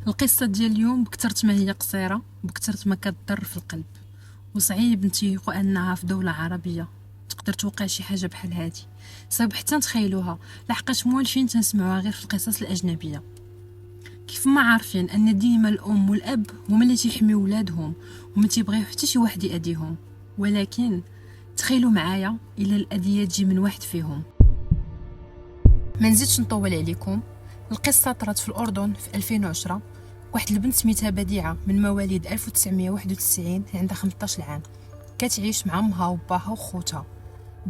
القصة ديال اليوم بكثرت ما هي قصيرة بكثرت ما كتضر في القلب، وصعيب نتيقوا انها في دولة عربية تقدر توقع شي حاجة بحال هادي. صعيب حتى نتخيلوها، لحقاش موالفين تنسمعوها غير في القصص الأجنبية. كيف ما عارفين ان ديما الام والاب هما اللي تيحميو ولادهم وما تيبغيو حتى شي واحد يأذيهم، ولكن تخيلوا معايا الا الأذية تجي من واحد فيهم. ما نزيدش نطول عليكم. القصة طرات في الأردن في 2010. واحد البنت سميتها بديعة من مواليد 1991 عندها 15 عام، كتعيش مع امها وباها وخوتها.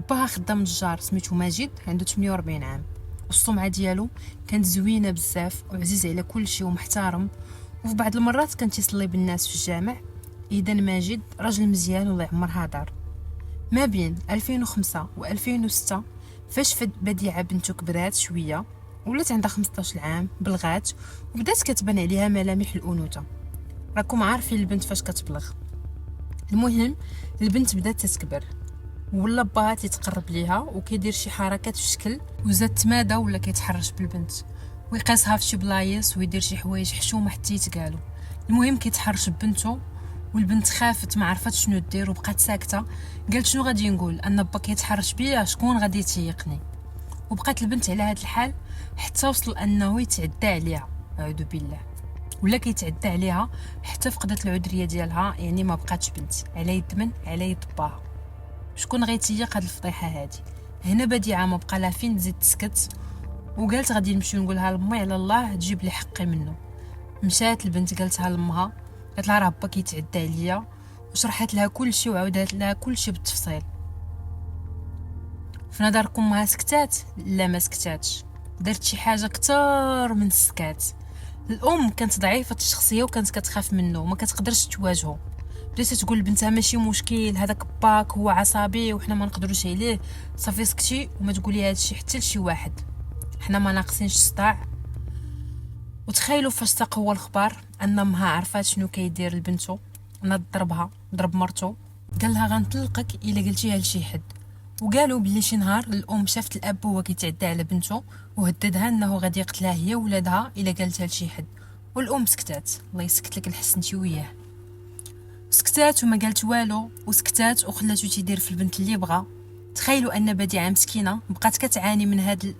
باها خدام نجار سميتو ماجد عنده 48 عام، والسمعة ديالو كانت زوينة بزاف وعزيز على كل شيء ومحترم، وفي بعض المرات كان تيصلي بالناس في الجامع. إذا ماجد راجل مزيان والله يعمرها دار. ما بين 2005 و 2006 فاش بديعة بنته كبرات شوية ولات عندها 15 عام بلغات وبدات كتبان عليها ملامح الأنوثة. راكم عارفين البنت فاش كتبلغ. المهم البنت بدات تتكبر ولا باها تيتقرب ليها وكيدير شي حركات في شكل وزاد تمادى ولا كيتحرش بالبنت ويقيسها في شي بلايص ويدير شي حوايج حشومه حتى يتقالوا. المهم كيتحرش ببنته والبنت خافت ما عرفت شنو دير وبقات ساكته. قالت شنو غادي نقول ان با كيتحرش بيا، شكون غادي يتيقني؟ وبقات البنت على هذا الحال حتى وصل انه يتعدى عليها، اعوذ بالله، ولا كيتعدى عليها حتى فقدت العذريه ديالها، يعني ما بقاتش بنت على يد من على يد باها. شكون غيتيق هاد الفضيحه هادي؟ هنا بديعه ما بقى لها فين تزيد تسكت وقالت غادي نمشي نقولها لامي على الله تجيب لي حقي منه. مشات البنت قالتها لامها، قالت لها راه با كيتعدى عليا، وشرحت لها كل شيء وعاودت لها كل شيء بالتفصيل. في نظركم ما سكتات؟ لا ما سكتاتش، درت شي حاجه كتر من السكات. الام كانت ضعيفه الشخصيه وكانت كتخاف منه وما كتقدرش تواجهه. بدات تقول لبنتها ماشي مشكل، هذاك باك هو عصبي وحنا ما نقدروش عليه، صافي سكتي وما تقولي هذا الشيء حتى لشي واحد، حنا ما ناقصينش صداع. وتخيلوا فاش تقوى الخبر ان امها عرفات شنو كيدير لبنته، ناض ضربها ضرب مرته، قال لها غنطلقك الا قلتيها لشي حد. وقالوا بلي شي نهار الام شافت الاب هو كيتعدى على بنته وهددها انه غادي يقتلها هي ولادها الا قالتها لشي حد. والام سكتات، الله يسكت لك الحسنتي وياه. سكتات وما قالت والو وسكتات وخلاتو تيدير في البنت اللي بغا. تخيلوا ان بديعه مسكينه بقات كتعاني من هاد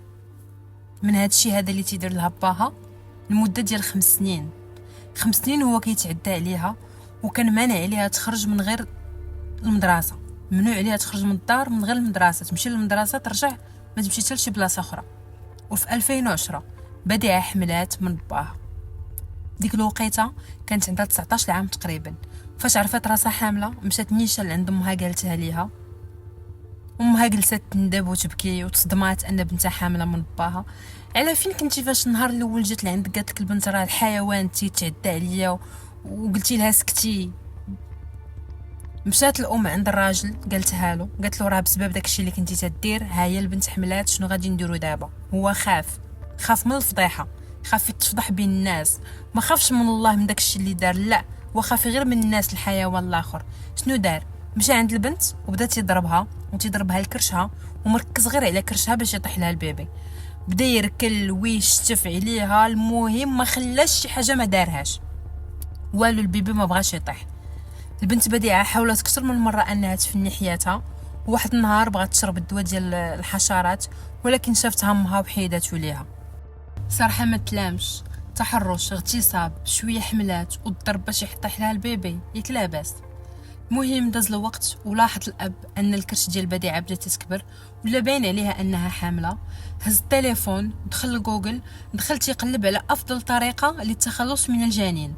الشيء هذا اللي تيدير لها باها لمده ديال 5 سنين. 5 سنين هو كيتعدى عليها وكان مانع عليها تخرج من غير المدرسه، ممنوع عليها تخرج من الدار من غير المدرسه، تمشي للمدرسه ترجع ما تمشي حتى لشي بلاصه اخرى. وفي 2010 بديعه حملات من باها. ديك الوقيته كانت عندها 19 عام تقريبا. فاش عرفت راسها حامله مشات نيشان لعند امها قالتها ليها. امها جلست تندب وتبكي وتصدمات ان بنتها حامله من باها. على فين كنتي فاش النهار الاول جات لعندك قالت لك البنت راه الحيوان تيتعدى عليا وقلتي لها سكتي؟ مشات الام عند الراجل قالتها له، قالت له راه بسبب داكشي اللي كنتي تدير ها هي البنت حملات، شنو غادي نديرو دابا؟ هو خاف من الفضيحه، خاف يتفضح بين الناس، ما خافش من الله من داكشي اللي دار، لا هو خاف غير من الناس الحيوان الاخر. شنو دار؟ مشى عند البنت وبدا تيضربها لكرشها ومركز غير على كرشها باش يطيح لها البيبي. بدا يركل ويشتف عليها، المهم ما خلاش شي حاجه ما دارهاش والو، البيبي ما بغاش يطيح. البنت بديعه حاولت اكثر من مره انها تفني حياتها، وواحد النهار بغات تشرب الدواء ديال الحشرات ولكن شافتها امها وحيداتو ليها. صراحه ما تلامش، تحرش اغتصاب شويه حملات والضرب باش يحطح لها البيبي ياك لاباس. المهم داز الوقت ولاحظ الاب ان الكرش ديال بديعه بدات تكبر ولا باين عليها انها حامله. هز التليفون دخل لجوجل، دخل تيقلب على افضل طريقه للتخلص من الجنين.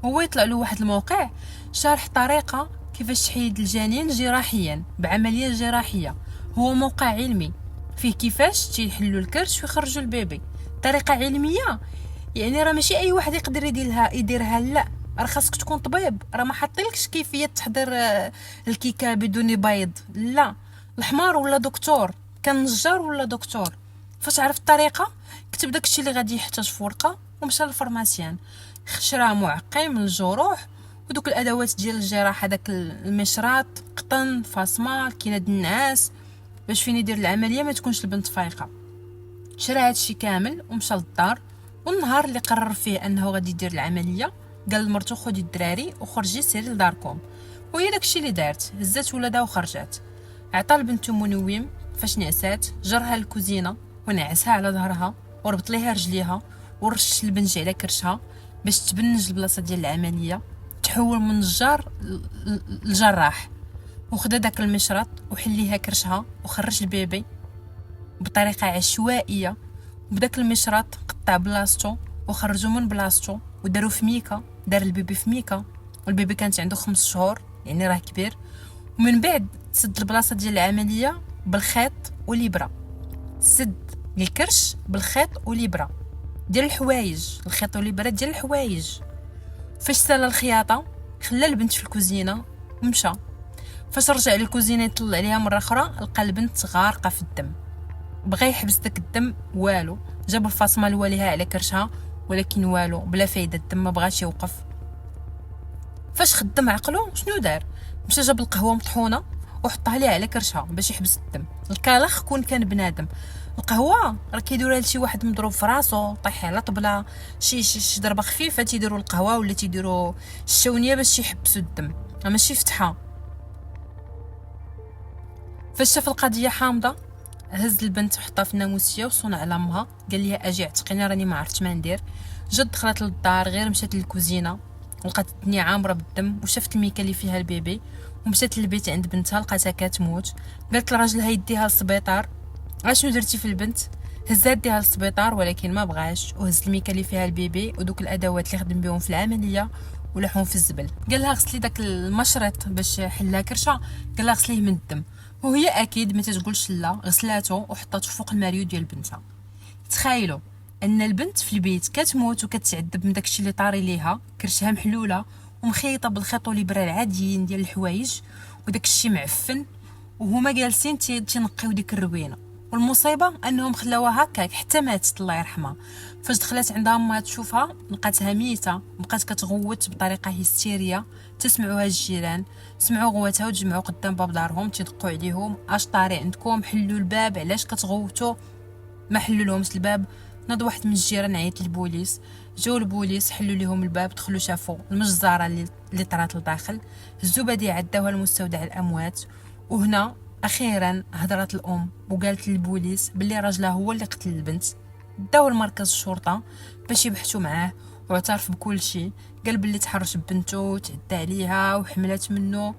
هو يطلع له واحد الموقع شارح طريقه كيفاش تحيد الجنين جراحيا بعمليه جراحيه. هو موقع علمي فيه كيفاش تيحلوا الكرش ويخرجوا البيبي، طريقه علميه. يعني راه ماشي اي واحد يقدر يديرها لا، راه خاصك تكون طبيب، راه ما حاطيلكش كيفيه تحضير الكيكه بدون بيض، لا الحمار ولا دكتور، كان نجار ولا دكتور. فاش عرف الطريقه كتب داكشي اللي غادي يحتاج في ورقه ومشى للفرماسيان، شرا معقم للجروح ودوك الادوات ديال الجراحه، داك المشراط، قطن، فاسمال، كيناد النعاس، باش فين يدير العمليه ما تكونش البنت فايقه. شرا هادشي كامل ومشى للدار والنهار اللي قرر فيه انه غادي يدير العمليه قال لمرتو خدي الدراري وخرجي سيري لداركم، وهي داكشي اللي دارت، هزات ولادها وخرجات. عطى لبنتو منوم، فاش نعسات جرها للكوزينه ونعسها على ظهرها وربط ليها رجليها ورش البنج على كرشها باش تبنج البلاصه ديال العمليه. تحول من النجار للجراح وخدا داك المشرط وحل ليها كرشها وخرج البيبي بطريقه عشوائيه، بداك المشرط قطع بلاصتو وخرجوا من بلاصتو وداروا في ميكا، دار البيبي في ميكا والبيبي كانت عنده 5 شهور يعني راه كبير. ومن بعد سد البلاصه ديال العمليه بالخيط والابره، سد الكرش بالخيط والابره ديال الحوايج، الخيط والابره ديال الحوايج. فاش سالا الخياطه خلى البنت في الكوزينه ومشى. فاش رجع للكوزينه يطلع عليها مره اخرى لقى البنت غارقه في الدم، بغى يحبس داك الدم والو، جاب الفاطمه لواليها على كرشها ولكن والو بلا فايده، الدم ما بغاش يوقف. فاش خدم عقلو شنو دار؟ مشى جاب القهوه مطحونه وحطها ليها على كرشها باش يحبس الدم. الكالخ كان بنادم، القهوه راه كيديروها لشي واحد مضروب في راسو طايح على طبله شي ضربه خفيفه تيديروا القهوه ولا تيديروا الشونيه باش يحبسوا الدم ماشي فتحه. فاش شاف القضيه حامضه هز البنت وحطها في الناموسيه وصون على امها، قال لها اجي اعتقيني راني ما عرفتش ما ندير. جد دخلت للدار غير مشات للكوزينه ولقات الدنيا عامره بالدم وشافت الميكا اللي فيها البيبي، ومشات للبيت عند بنتها لقاتها كتموت. قالت لراجلها يديها للسبيطار. اشنو درتي في البنت؟ هزها ديها للسبيطار ولكن ما بغاش، وهز الميكا اللي فيها البيبي ودوك الادوات اللي خدم بهم في العمليه ولحهم في الزبل. قال لها غسلي داك المشرط باش حلها كرشه، قال لها غسليه من الدم، وهي اكيد ما تتقولش لا، غسلاته وحطاته فوق الماريو ديال بنتها. تخيلوا ان البنت في البيت كتموت وكتعذب من داكشي اللي طاري ليها، كرشها محلوله ومخيطه بالخيط والابره العاديين ديال الحوايج وداكشي معفن، وهما جالسين تنقيو ديك الروينه. والمصيبه انهم خلاوها هكاك حتى ماتت الله يرحمها. فاش دخلت عندها امها تشوفها لقاتها ميته، بقات كتغوت بطريقه هستيريه. تسمعوها الجيران، سمعوا غواتها وتجمعوا قدام باب دارهم تيدقوا عليهم، اش طاري عندكم؟ حلوا الباب، علاش كتغوتوا؟ ما حلوا لهمش الباب. ناض واحد من الجيران عيط للبوليس، جاو البوليس حلوا لهم الباب، دخلوا شافوا المجزره اللي طرات لداخل، هزوا بديعه داوها لمستودع الاموات. وهنا اخيرا هضرت الام وقالت للبوليس باللي راجلها هو اللي قتل البنت. داو لمركز الشرطه باش يبحثوا معاه واعترف بكل شيء، قال باللي تحرش بنته وتعدى عليها وحملت منه.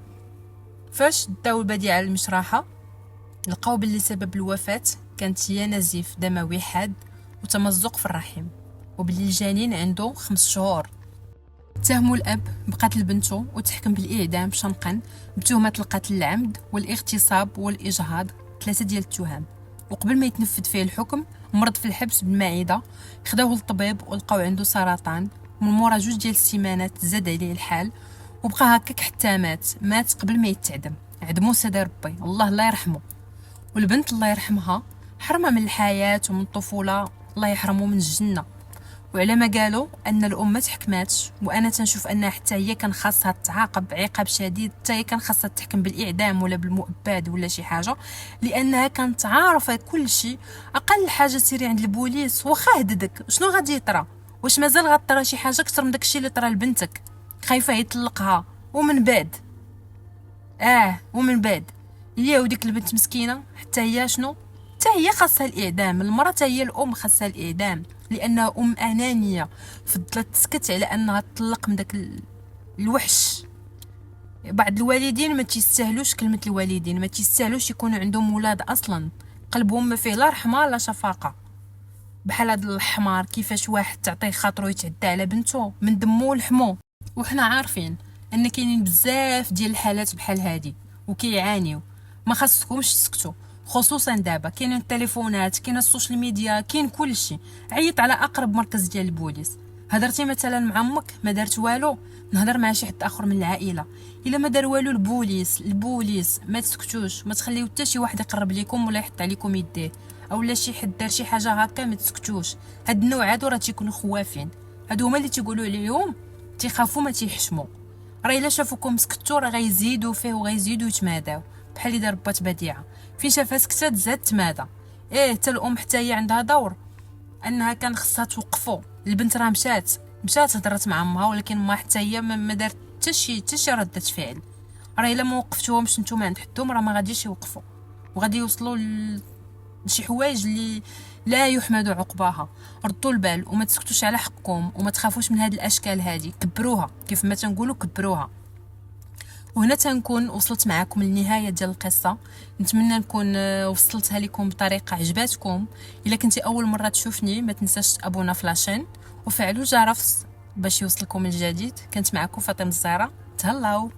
فاش داو البديعه للمشرحه لقاو باللي سبب الوفاه كانت هي نزيف دموي حاد وتمزق في الرحم، وباللي الجنين عنده 5 شهور. اتهموا الاب بقتل بنته وتحكم بالاعدام شنقا بتهمه القتل العمد والاغتصاب والاجهاض، 3 ديال التهم. وقبل ما يتنفذ فيه الحكم مرض في الحبس بالمعده، خداوه للطبيب ولقاو عنده سرطان، من مورا 2 ديال السيمانات زاد عليه الحال وبقى هكاك حتى مات قبل ما يتعدم. عدمو سيدي ربي الله يرحمه. والبنت الله يرحمها حرمها من الحياه ومن الطفوله، الله يحرمه من الجنه. وعلى ما قالوا ان الام ما تحكماتش، وانا تنشوف انها حتى هي كان خاصها تعاقب عقاب شديد، حتى هي كان خاصها تحكم بالاعدام ولا بالمؤبد ولا شي حاجه، لانها كانت عارفه كل شيء. اقل حاجه سيري عند البوليس واخا هددك شنو غادي يطرى؟ واش مازال غطرى شي حاجه اكثر من داكشي اللي طرى لبنتك؟ خايفه يطلقها ومن بعد ومن بعد هي وديك البنت مسكينه حتى هي شنو؟ حتى هي خاصها الاعدام. المراه حتى هي الام خاصها الاعدام لانها ام انانيه، فضلت تسكت على انها تطلق من داك الوحش. بعض الوالدين ما تيستاهلوش كلمه الوالدين، ما تيستاهلوش يكونوا عندهم ولاد اصلا، قلبهم ما فيه لا رحمه لا شفقه. بحال هاد الحمار كيفاش واحد تعطيه خاطرو يتعدى على بنته من دمو ولحمو. وحنا عارفين ان كاينين بزاف ديال الحالات بحال هادي وكيعانيو، ما خاصكمش تسكتوا، خصوصا دابا كاينين التليفونات، كاين السوشيال ميديا، كاين كلشي. عيط على اقرب مركز ديال البوليس. هضرتي مثلا مع امك ما دارت والو، نهضر مع شي حد اخر من العائله. الا ما دار والو البوليس ما تسكتوش، ما تخليو حتى شي واحد يقرب لكم ولا يحط عليكم يديه، اولا شي حد دار شي حاجه هكا ما تسكتوش. هاد النوع هادو راه تيكونوا خوافين، هادو هما اللي تيقولوا عليهم تيخافوا ما تيحشموا. راه الا شافوكم سكتوا راه غيزيدوا فيه وغيزيدوا يتماداو، بحال اللي دار بات بديعه فين شافها سكتات زاد تمادا. حتى الام حتى هي عندها دور. انها كان خصها توقفوا. البنت راه مشات هضرت مع امها، ولكن ما حتى هي ما دارت حتى شي ردة فعل. راه الا ما وقفتوهمش نتوما عند حدهم راه ما غاديش يوقفوا، وغادي يوصلوا لشي حوايج اللي لا يحمد عقباها. ردوا البال وما تسكتوش على حقكم، وما تخافوش من هاد الاشكال هادي، كبروها كيف ما تنقولوا، كبروها. وهنا تنكون وصلت معكم للنهايه ديال القصه. نتمنى نكون وصلتها لكم بطريقه عجباتكم. الا كنتي اول مره تشوفني ما تنساش تابونا في لاشين وفعلوا الجرس باش يوصلكم الجديد. كنت معكم فاطمه الزهراء، تهلاو.